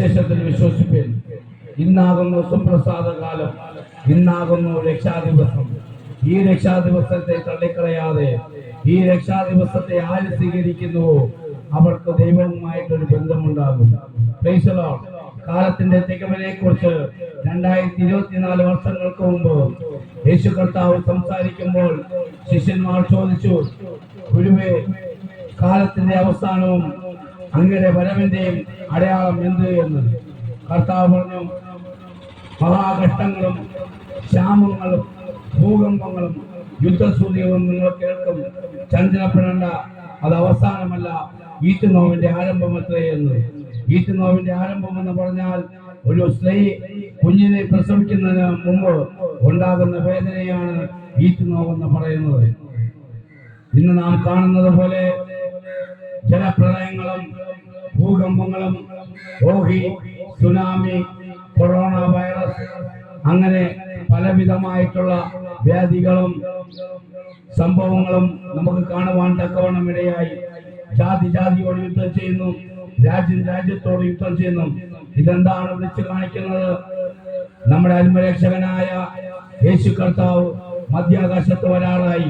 സുവിശേഷത്തിൽ വിശ്വസിപ്പിൻ. ഇന്നാകുന്നു സുപ്രസാദ കാലം, ഇന്നാകുന്നു രക്ഷാദിവസം. ഈ രക്ഷാദിവസത്തെ തള്ളിക്കളയാതെ ഈ രക്ഷാദിവസത്തെ ആര് സ്വീകരിക്കുന്നുവോ അവർക്ക് ദൈവവുമായിട്ടൊരു ബന്ധമുണ്ടാകും. Praise the lord. കാലത്തിന്റെ തികവിനെ കുറിച്ച് 2024 വർഷങ്ങൾക്ക് മുമ്പ് യേശു കർത്താവ് സംസാരിക്കുമ്പോൾ ശിഷ്യന്മാർ ചോദിച്ചു, ഗുരുവേ, കാലത്തിന്റെ അവസാനവും അങ്ങയുടെ വരവിന്റെയും അടയാളം എന്ത് എന്ന്. കർത്താവ് പറഞ്ഞു, മഹാകഷ്ടങ്ങളും ക്ഷാമങ്ങളും ഭൂകമ്പങ്ങളും യുദ്ധസൂര്യവും നിങ്ങൾ കേൾക്കും. ചഞ്ചലപ്പെടേണ്ട, അത് അവസാനമല്ല, ഈറ്റുനോവിന്റെ ആരംഭമത്രേ എന്ന്. ഈറ്റുനോവിന്റെ ആരംഭം എന്ന് പറഞ്ഞാൽ ഒരു സ്ത്രീ കുഞ്ഞിനെ പ്രസവിക്കുന്നതിന് മുമ്പ് ഉണ്ടാകുന്ന വേദനയാണ് ഈറ്റുനോവെന്ന് പറയുന്നത്. ഇന്ന് നാം കാണുന്നത് പോലെ ജലപ്രളയങ്ങളും ഭൂകമ്പങ്ങളും ഓഹി, സുനാമി, കൊറോണ വൈറസ്, അങ്ങനെ പലവിധമായിട്ടുള്ള വ്യാധികളും സംഭവങ്ങളും നമുക്ക് കാണുവാൻ തക്കവണ്ണം ഇടയായി. ജാതി ജാതിയോട് യുദ്ധം ചെയ്യുന്നു, രാജ്യം രാജ്യത്തോട് യുദ്ധം ചെയ്യുന്നു. ഇതെന്താണ് വിളിച്ചു കാണിക്കുന്നത്? നമ്മുടെ ആത്മരക്ഷകനായ യേശു കർത്താവ് മധ്യാകാശത്ത് വരാറായി.